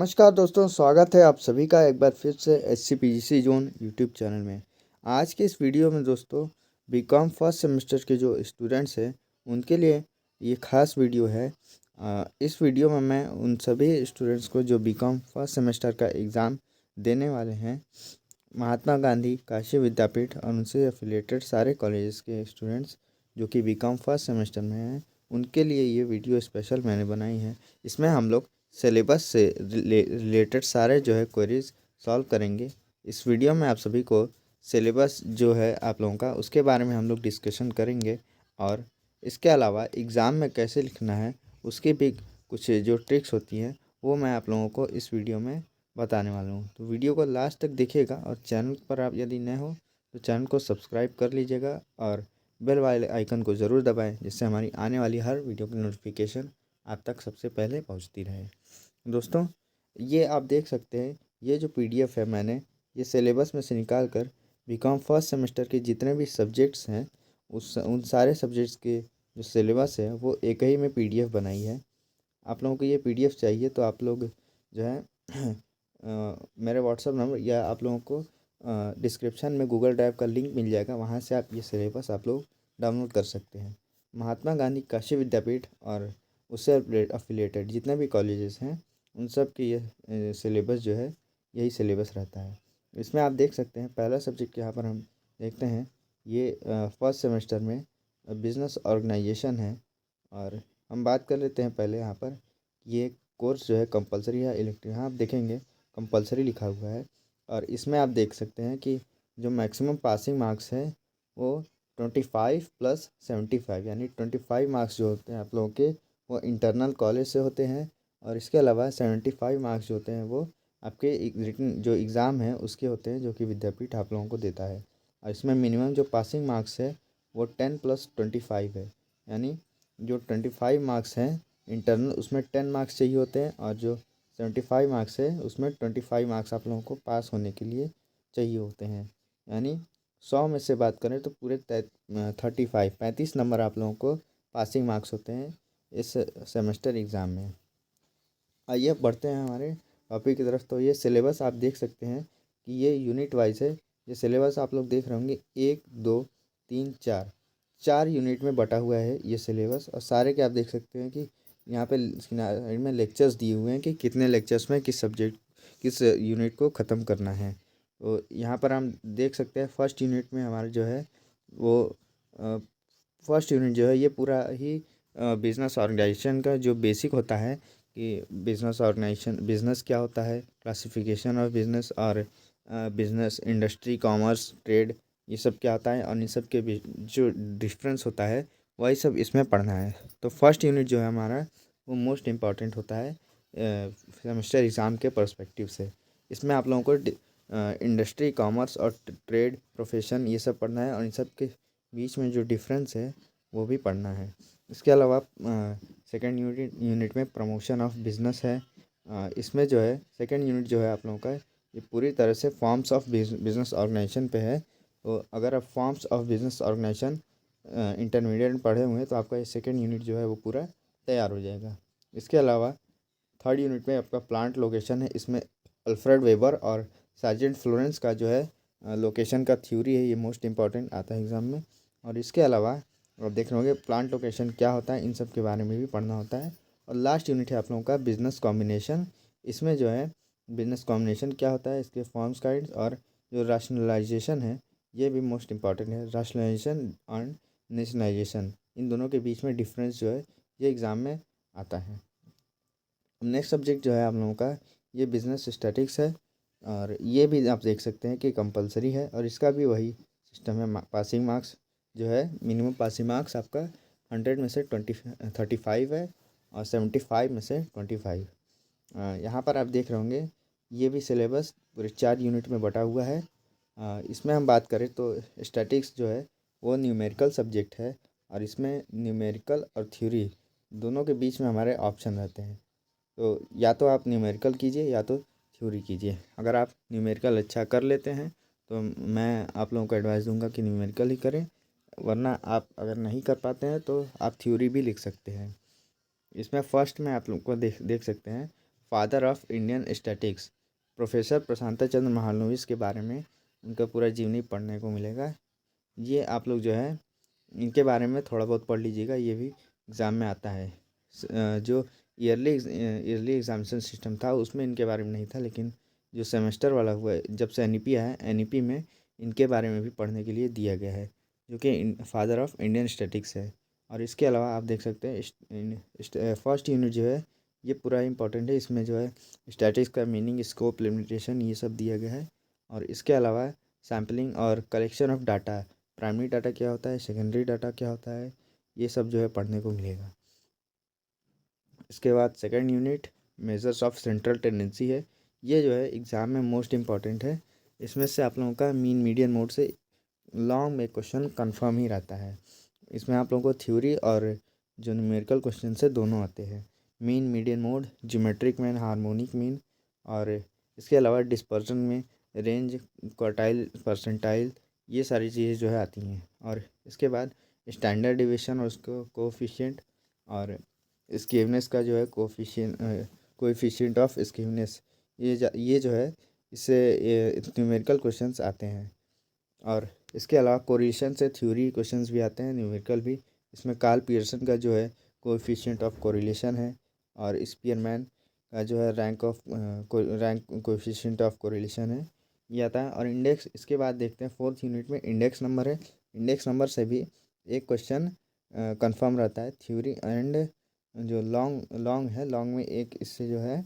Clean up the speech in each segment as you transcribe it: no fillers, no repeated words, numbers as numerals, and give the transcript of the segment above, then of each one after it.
नमस्कार दोस्तों, स्वागत है आप सभी का एक बार फिर से SCPGC जोन यूट्यूब चैनल में। आज के इस वीडियो में दोस्तों बीकॉम फर्स्ट सेमेस्टर के जो स्टूडेंट्स हैं उनके लिए ये खास वीडियो है। इस वीडियो में मैं उन सभी स्टूडेंट्स को जो बीकॉम फर्स्ट सेमेस्टर का एग्ज़ाम देने वाले हैं, महात्मा गांधी काशी विद्यापीठ और उनसे एफिलिएटेड सारे कॉलेजेस के स्टूडेंट्स जो कि बीकॉम फर्स्ट सेमेस्टर में हैं, उनके लिए ये वीडियो स्पेशल मैंने बनाई है। इसमें हम लोग सिलेबस से रिलेटेड सारे जो है क्वेरीज सॉल्व करेंगे। इस वीडियो में आप सभी को सिलेबस जो है आप लोगों का उसके बारे में हम लोग डिस्कशन करेंगे और इसके अलावा एग्ज़ाम में कैसे लिखना है उसकी भी कुछ जो ट्रिक्स होती हैं वो मैं आप लोगों को इस वीडियो में बताने वाला हूँ। तो वीडियो को लास्ट तक देखिएगा और चैनल पर आप यदि नए हो तो चैनल को सब्सक्राइब कर लीजिएगा और बेल वाले आइकन को ज़रूर दबाएं, जिससे हमारी आने वाली हर वीडियो की नोटिफिकेशन आप तक सबसे पहले पहुंचती रहे। दोस्तों, ये आप देख सकते हैं, ये जो PDF है मैंने ये सिलेबस में से निकाल कर बीकॉम फर्स्ट सेमेस्टर के जितने भी सब्जेक्ट्स हैं उन सारे सब्जेक्ट्स के जो सिलेबस है वो एक ही में PDF बनाई है। आप लोगों को ये PDF चाहिए तो आप लोग जो है मेरे व्हाट्सअप नंबर या आप लोगों को डिस्क्रिप्शन में गूगल ड्राइव का लिंक मिल जाएगा, वहाँ से आप ये सिलेबस आप लोग डाउनलोड कर सकते हैं। महात्मा गांधी काशी विद्यापीठ और उससे अफिलिएटेड जितने भी कॉलेजेस हैं उन सब की ये सिलेबस जो है यही सिलेबस रहता है। इसमें आप देख सकते हैं पहला सब्जेक्ट यहाँ पर हम देखते हैं, ये फर्स्ट सेमेस्टर में बिजनेस ऑर्गेनाइजेशन है। और हम बात कर लेते हैं पहले यहाँ पर ये कोर्स जो है कंपलसरी है इलेक्टिव, यहाँ आप देखेंगे कंपलसरी लिखा हुआ है। और इसमें आप देख सकते हैं कि जो मैक्सिमम पासिंग मार्क्स है वो 25 + 75 यानी 25 मार्क्स जो होते हैं आप लोगों के वो इंटरनल कॉलेज से होते हैं और इसके अलावा 75 मार्क्स जो होते हैं वो आपके रिटन जो एग्ज़ाम है उसके होते हैं, जो कि विद्यापीठ आप लोगों को देता है। और इसमें मिनिमम जो पासिंग मार्क्स है वो 10 + 25 है, यानी जो 25 मार्क्स हैं इंटरनल उसमें 10 मार्क्स चाहिए होते हैं और जो 75 मार्क्स है उसमें 25 मार्क्स आप लोगों को पास होने के लिए चाहिए होते हैं। यानी 100 में से बात करें तो पूरे 35 नंबर आप लोगों को पासिंग मार्क्स होते हैं इस सेमेस्टर एग्ज़ाम में। आइए बढ़ते हैं हमारे टॉपिक की तरफ। तो ये सिलेबस आप देख सकते हैं कि ये यूनिट वाइज है। ये सिलेबस आप लोग देख रहे होंगे 1 2 3 4 यूनिट में बटा हुआ है ये सिलेबस। और सारे के आप देख सकते हैं कि यहाँ पे साइड में लेक्चर्स दिए हुए हैं कि कितने लेक्चर्स में किस सब्जेक्ट किस यूनिट को ख़त्म करना है। तो यहाँ पर हम देख सकते हैं फर्स्ट यूनिट में हमारा जो है वो फर्स्ट यूनिट जो है ये पूरा ही बिजनेस ऑर्गेनाइजेशन का जो बेसिक होता है कि बिजनेस ऑर्गेनाइजेशन, बिजनेस क्या होता है, क्लासिफिकेशन ऑफ बिजनेस और बिजनेस, इंडस्ट्री, कॉमर्स, ट्रेड, ये सब क्या होता है और इन सब के बीच जो डिफरेंस होता है वही सब इसमें पढ़ना है। तो फर्स्ट यूनिट जो है हमारा वो मोस्ट इम्पॉर्टेंट होता है सेमेस्टर एग्ज़ाम के पर्सपेक्टिव से। इसमें आप लोगों को इंडस्ट्री, कॉमर्स और ट्रेड, प्रोफेशन ये सब पढ़ना है और इन सब के बीच में जो डिफरेंस है वो भी पढ़ना है। इसके अलावा सेकेंड यूनिट में प्रमोशन ऑफ बिजनेस है। इसमें जो है सेकेंड यूनिट जो है आप लोगों का ये पूरी तरह से फॉर्म्स ऑफ बिजनेस ऑर्गेनाइजेशन पे है। तो अगर आप forms of business organisation intermediate में पढ़े हुए हैं तो आपका ये सेकेंड यूनिट जो है वो पूरा तैयार हो जाएगा। इसके अलावा थर्ड यूनिट में आपका प्लांट लोकेशन है। इसमें अल्फ्रेड वेबर और सार्जेंट फ्लोरेंस का जो है लोकेशन का थ्योरी है, ये मोस्ट इंपॉर्टेंट आता है एग्ज़ाम में। और इसके अलावा आप देख रहे होंगे प्लांट लोकेशन क्या होता है, इन सब के बारे में भी पढ़ना होता है। और लास्ट यूनिट है आप लोगों का बिजनेस कॉम्बिनेशन। इसमें जो है बिजनेस कॉम्बिनेशन क्या होता है, इसके फॉर्म्स गाइड्स और जो राशनलाइजेशन है ये भी मोस्ट इंपॉर्टेंट है। राशनलाइजेशन एंड नेशनलाइजेशन, इन दोनों के बीच में डिफरेंस जो है ये एग्ज़ाम में आता है। नेक्स्ट सब्जेक्ट जो है आप लोगों का ये बिजनेस स्टैटिक्स है और ये भी आप देख सकते हैं कि कंपलसरी है और इसका भी वही सिस्टम है। पासिंग मार्क्स जो है मिनिमम पासिंग मार्क्स आपका 100 में से 35 है और 75 में से 25। यहाँ पर आप देख रहे होंगे ये भी सिलेबस पूरे 4 यूनिट में बटा हुआ है। इसमें हम बात करें तो स्टैटिक्स जो है वो न्यूमेरिकल सब्जेक्ट है और इसमें न्यूमेरिकल और थ्योरी दोनों के बीच में हमारे ऑप्शन रहते हैं। तो या तो आप न्यूमेरिकल कीजिए या तो थ्योरी कीजिए। अगर आप न्यूमेरिकल अच्छा कर लेते हैं तो मैं आप लोगों को एडवाइस दूंगा कि न्यूमेरिकल ही करें, वरना आप अगर नहीं कर पाते हैं तो आप थ्योरी भी लिख सकते हैं। इसमें फर्स्ट में आप लोग को देख सकते हैं father of Indian statistics, professor Prashanta Chandra Mahalanobis के बारे में उनका पूरा जीवनी पढ़ने को मिलेगा। ये आप लोग जो है इनके बारे में थोड़ा बहुत पढ़ लीजिएगा, ये भी एग्ज़ाम में आता है। जो ईयरली एग्जामिनेशन सिस्टम था उसमें इनके बारे में नहीं था, लेकिन जो सेमेस्टर वाला हुआ है, जब से एनईपी आया है, एनईपी में इनके बारे में भी पढ़ने के लिए दिया गया है, जो कि फादर ऑफ इंडियन स्टैटिक्स है। और इसके अलावा आप देख सकते हैं फर्स्ट यूनिट जो है ये पूरा इंपॉर्टेंट है। इसमें जो है स्टैटिक्स का मीनिंग, स्कोप, लिमिटेशन ये सब दिया गया है। और इसके अलावा सैम्पलिंग और collection of data, primary data क्या होता है, सेकेंडरी डाटा क्या होता है, ये सब जो है पढ़ने को मिलेगा। इसके बाद second unit measures of central tendency है। ये जो है एग्ज़ाम में मोस्ट इम्पॉर्टेंट है। इसमें से आप लोगों का मीन मीडियन मोड से लॉन्ग में क्वेश्चन कंफर्म ही रहता है। इसमें आप लोगों को थ्योरी और जो न्यूमेरिकल क्वेश्चन से दोनों आते हैं। Mean median mode, geometric mean, harmonic mean, और इसके अलावा डिस्पर्जन में रेंज, क्वार्टाइल, परसेंटाइल, ये सारी चीज़ें जो है आती हैं। और इसके बाद स्टैंडर्ड डिविएशन और उसको कोफिशिएंट, और स्केवनेस का जो है कोएफिशिएंट ऑफ स्केवनेस, ये जो है इससे न्यूमेरिकल क्वेश्चंस आते हैं। और इसके अलावा कोरिलेशन से थ्योरी क्वेश्चंस भी आते हैं, न्यूमेरिकल भी। इसमें कार्ल पियर्सन का जो है कोएफिशिएंट ऑफ कोरिलेशन है, और स्पीयरमैन का जो है रैंक कोएफिशिएंट ऑफ कोरिलेशन है, ये आता है। और इंडेक्स, इसके बाद देखते हैं फोर्थ यूनिट में इंडेक्स नंबर है। इंडेक्स नंबर से भी एक क्वेश्चन कंफर्म रहता है, थ्योरी एंड जो लॉन्ग है, लॉन्ग में एक इससे जो है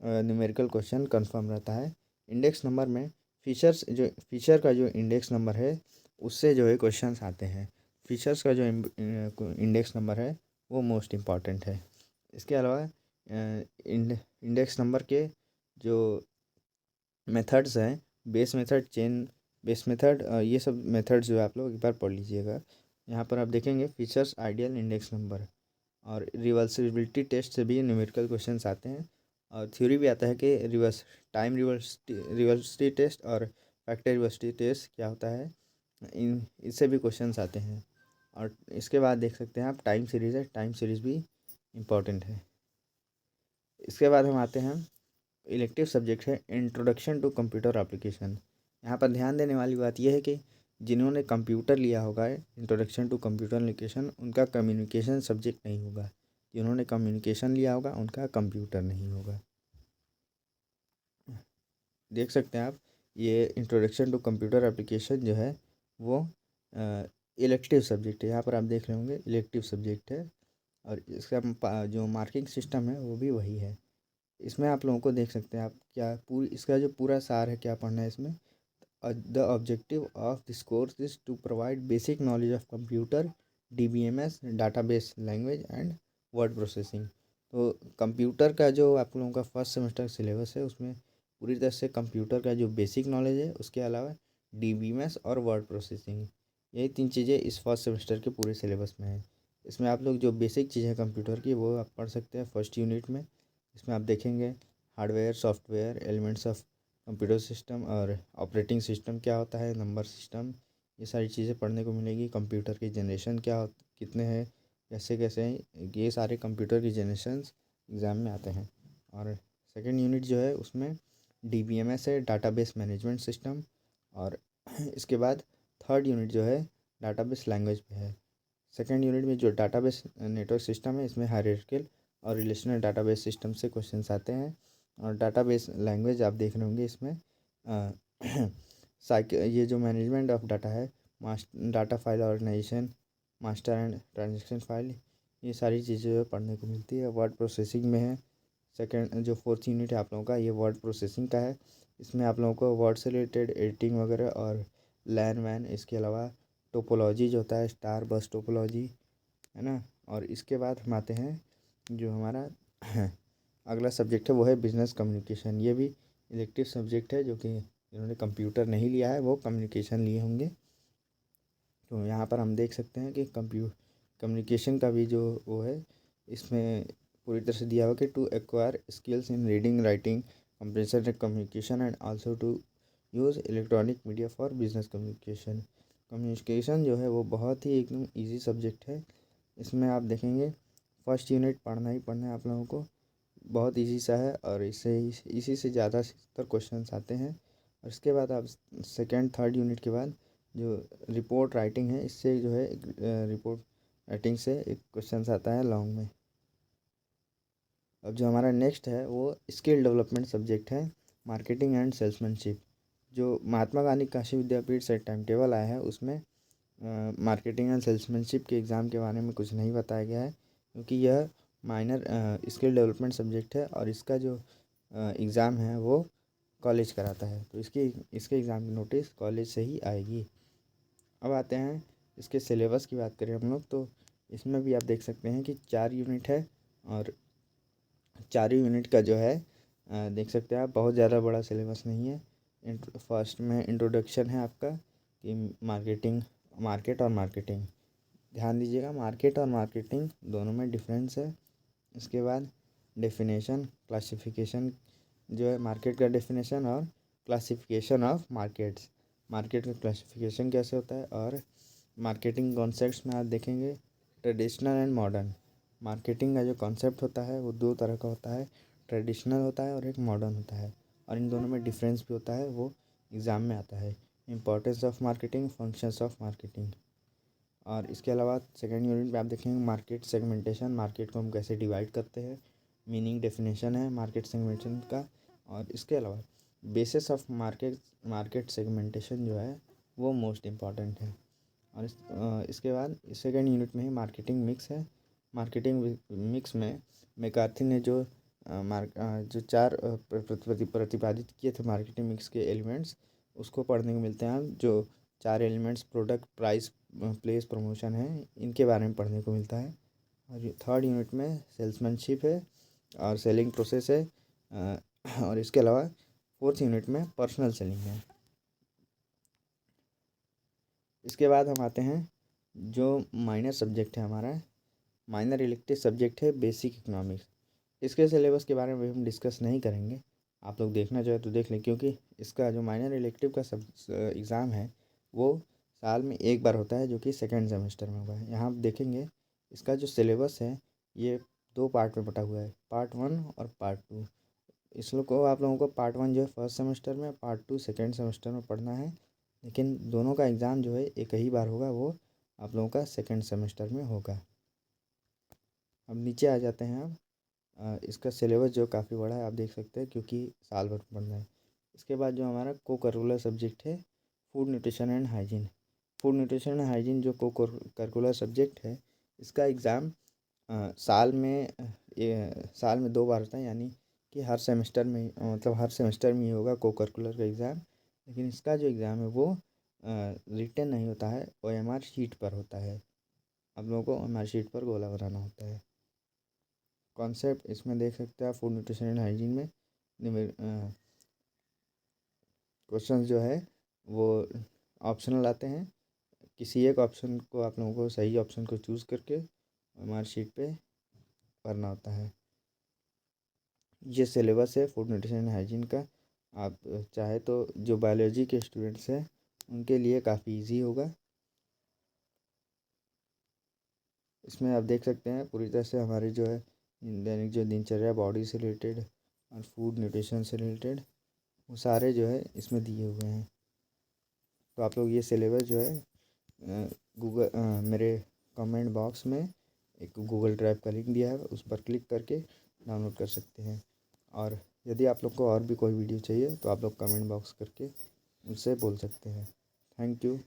न्यूमेरिकल क्वेश्चन कंफर्म रहता है। इंडेक्स नंबर में फीचर का जो इंडेक्स नंबर है उससे जो है क्वेश्चंस आते हैं। फीचर्स का जो इंडेक्स नंबर है वो मोस्ट इम्पॉर्टेंट है। इसके अलावा इंडेक्स नंबर के जो मेथड्स हैं, base method, chain base method, ये सब मेथड्स जो है आप लोग एक बार पढ़ लीजिएगा। यहाँ पर आप देखेंगे फीचर्स, आइडियल, इंडेक्स नंबर, और रिवर्सिबिलिटी टेस्ट से भी न्यूमेरिकल क्वेश्चंस आते हैं। और थ्योरी भी आता है कि रिवर्सिटी टेस्ट और फैक्टर रिवर्सिटी टेस्ट क्या होता है, इन इससे भी क्वेश्चंस आते हैं। और इसके बाद देख सकते हैं आप टाइम सीरीज़ है, टाइम सीरीज़ भी इम्पॉर्टेंट है। इसके बाद हम आते हैं, इलेक्टिव सब्जेक्ट है इंट्रोडक्शन टू कंप्यूटर एप्लीकेशन। यहाँ पर ध्यान देने वाली बात यह है कि जिन्होंने कंप्यूटर लिया होगा, इंट्रोडक्शन टू कंप्यूटर एप्लीकेशन, उनका कम्युनिकेशन सब्जेक्ट नहीं होगा। जिन्होंने कम्युनिकेशन लिया होगा उनका कंप्यूटर नहीं होगा। देख सकते हैं आप, ये इंट्रोडक्शन टू कंप्यूटर एप्लीकेशन जो है वो इलेक्टिव सब्जेक्ट है। यहाँ पर आप देख रहे होंगे इलेक्टिव सब्जेक्ट है, और इसका जो मार्किंग सिस्टम है वो भी वही है। इसमें आप लोगों को देख सकते हैं आप, क्या पूरी इसका जो पूरा सार है, क्या पढ़ना है इसमें। The objective of this course is to provide basic knowledge of computer, DBMS, database language and word processing. तो कंप्यूटर का जो आप लोगों का फर्स्ट सेमेस्टर सिलेबस है उसमें पूरी तरह से कंप्यूटर का जो बेसिक नॉलेज है, उसके अलावा DBMS और वर्ड प्रोसेसिंग, यही 3 चीज़ें इस फर्स्ट सेमेस्टर के पूरे सिलेबस में है। इसमें आप लोग जो बेसिक चीज़ है कंप्यूटर की वो आप पढ़ सकते हैं फर्स्ट यूनिट में। इसमें आप देखेंगे hardware, software, elements of computer system, और ऑपरेटिंग सिस्टम क्या होता है, नंबर सिस्टम, ये सारी चीज़ें पढ़ने को मिलेगी। कंप्यूटर की जनरेशन कितने हैं, कैसे कैसे हैं, ये सारे कंप्यूटर की जनरेशन्स एग्ज़ाम में आते हैं। और सेकेंड यूनिट जो है उसमें DBMS है, डाटाबेस मैनेजमेंट सिस्टम। और इसके बाद थर्ड यूनिट जो है डाटाबेस लैंग्वेज पे है। सेकेंड यूनिट में जो डाटाबेस नेटवर्क सिस्टम है, इसमें हायरार्किकल और रिलेशनल डाटाबेस सिस्टम से क्वेश्चंस आते हैं। और डाटाबेस लैंग्वेज आप देख रहे होंगे इसमें ये जो मैनेजमेंट ऑफ डाटा है, data file organisation, master and transaction file, ये सारी चीज़ें पढ़ने को मिलती है। वर्ड प्रोसेसिंग में है। सेकेंड जो फोर्थ यूनिट है आप लोगों का, ये वर्ड प्रोसेसिंग का है। इसमें आप लोगों को वर्ड से रिलेटेड एडिटिंग वगैरह और लैन वैन, इसके अलावा टोपोलॉजी जो होता है, स्टार बस टोपोलॉजी, है ना। और इसके बाद हम आते हैं, जो हमारा अगला सब्जेक्ट है वो है बिजनेस कम्युनिकेशन। ये भी इलेक्टिव सब्जेक्ट है, जो कि जिन्होंने कंप्यूटर नहीं लिया है वो कम्युनिकेशन लिए होंगे। तो यहाँ पर हम देख सकते हैं कि कम्युनिकेशन का भी जो वो है, इसमें पूरी तरह से दिया हुआ कि to acquire skills in reading, writing, comprehension, communication and also to use electronic media for business communication. Communication जो है वो बहुत ही एकदम ईजी सब्जेक्ट है। इसमें आप देखेंगे फर्स्ट यूनिट पढ़ना ही पढ़ना है आप लोगों को। बहुत इजी सा है और इसी से ज़्यादा क्वेश्चंस आते हैं। और इसके बाद आप सेकेंड थर्ड यूनिट के बाद जो रिपोर्ट राइटिंग है, इससे जो है रिपोर्ट राइटिंग से एक क्वेश्चंस आता है लॉन्ग में। अब जो हमारा नेक्स्ट है वो स्किल डेवलपमेंट सब्जेक्ट है, मार्केटिंग एंड सेल्समैनशिप। जो महात्मा गांधी काशी विद्यापीठ से टाइम टेबल आया है उसमें मार्केटिंग एंड सेल्समैनशिप के एग्ज़ाम के बारे में कुछ नहीं बताया गया है, क्योंकि यह माइनर स्किल डेवलपमेंट सब्जेक्ट है और इसका जो एग्ज़ाम है वो कॉलेज कराता है। तो इसके एग्ज़ाम की नोटिस कॉलेज से ही आएगी। अब आते हैं इसके सिलेबस की बात करें हम लोग, तो इसमें भी आप देख सकते हैं कि 4 यूनिट है और 4 यूनिट का जो है देख सकते हैं आप, बहुत ज़्यादा बड़ा सिलेबस नहीं है। फर्स्ट में इंट्रोडक्शन है आपका कि मार्केट और मार्केटिंग। ध्यान दीजिएगा, मार्केट और मार्केटिंग दोनों में डिफरेंस है। इसके बाद डेफिनेशन क्लासिफिकेशन जो है, मार्केट का डेफिनेशन और क्लासिफिकेशन ऑफ मार्केट्स, मार्केट का क्लासिफिकेशन कैसे होता है। और मार्केटिंग कॉन्सेप्ट्स में आप देखेंगे ट्रेडिशनल एंड मॉडर्न। मार्केटिंग का जो कॉन्सेप्ट होता है वो 2 तरह का होता है, ट्रेडिशनल होता है और एक मॉडर्न होता है, और इन दोनों में डिफरेंस भी होता है, वो एग्ज़ाम में आता है। Importance of marketing, functions of marketing. और इसके अलावा सेकेंड यूनिट में आप देखेंगे मार्केट सेगमेंटेशन, मार्केट को हम कैसे डिवाइड करते हैं, मीनिंग डेफिनेशन है मार्केट सेगमेंटेशन का। और इसके अलावा बेसिस ऑफ मार्केट सेगमेंटेशन जो है वो मोस्ट इम्पॉर्टेंट है। और इसके बाद सेकेंड यूनिट में ही मार्केटिंग मिक्स है। मार्केटिंग मिक्स में मैकार्थी ने जो जो 4 प्रतिपादित किए थे मार्केटिंग मिक्स के एलिमेंट्स, उसको पढ़ने को मिलते हैं। जो 4 elements product, price, place, promotion है, इनके बारे में पढ़ने को मिलता है। और थर्ड यूनिट में सेल्समैनशिप है और सेलिंग प्रोसेस है। और इसके अलावा फोर्थ यूनिट में पर्सनल सेलिंग है। इसके बाद हम आते हैं जो माइनर सब्जेक्ट है हमारा, माइनर इलेक्टिव सब्जेक्ट है बेसिक इकोनॉमिक्स। इसके सिलेबस के बारे में हम डिस्कस नहीं करेंगे, आप लोग देखना चाहे तो देख लें, क्योंकि इसका जो माइनर इलेक्टिव का सब एग्ज़ाम है वो साल में एक बार होता है, जो कि सेकेंड सेमेस्टर में हुआ है। यहाँ आप देखेंगे इसका जो सिलेबस है ये 2 पार्ट में बटा हुआ है, पार्ट 1 और पार्ट 2। इस लोग को आप लोगों को पार्ट 1 जो है फर्स्ट सेमेस्टर में, पार्ट 2 सेकेंड सेमेस्टर में पढ़ना है, लेकिन दोनों का एग्ज़ाम जो है एक ही बार होगा, वो आप लोगों का सेकेंड सेमेस्टर में होगा। अब नीचे आ जाते हैं अब इसका सिलेबस जो काफ़ी बड़ा है, आप देख सकते हैं, क्योंकि साल भर पढ़ना है। इसके बाद जो हमारा को करिकुलर सब्जेक्ट है food nutrition and hygiene. Food nutrition and hygiene जो को करिकुलर सब्जेक्ट है, इसका एग्ज़ाम साल में 2 बार होता है, यानी कि हर सेमेस्टर में मतलब हर सेमेस्टर में ही होगा को करिकुलर का एग्ज़ाम। लेकिन इसका जो एग्ज़ाम है वो रिटन नहीं होता है, OMR शीट पर होता है। आप लोगों को OMR शीट पर गोला बनाना होता है। कॉन्सेप्ट इसमें देख सकते हैं आप, फूड न्यूट्रिशन एंड हाइजीन में क्वेश्चन जो है वो ऑप्शनल आते हैं। किसी एक ऑप्शन को आप लोगों को, सही ऑप्शन को चूज़ करके हमारी शीट पे भरना होता है। ये सिलेबस है फूड न्यूट्रिशन एंड हाइजीन का। आप चाहे तो जो बायोलॉजी के स्टूडेंट्स हैं उनके लिए काफ़ी इजी होगा। इसमें आप देख सकते हैं पूरी तरह से हमारी जो है दैनिक जो दिनचर्या, बॉडी से रिलेटेड और फूड न्यूट्रिशन से रिलेटेड, वो सारे जो है इसमें दिए हुए हैं। तो आप लोग ये सिलेबस जो है मेरे कमेंट बॉक्स में एक गूगल ड्राइव का लिंक दिया है, उस पर क्लिक करके डाउनलोड कर सकते हैं। और यदि आप लोग को और भी कोई वीडियो चाहिए तो आप लोग कमेंट बॉक्स करके मुझसे बोल सकते हैं। Thank you.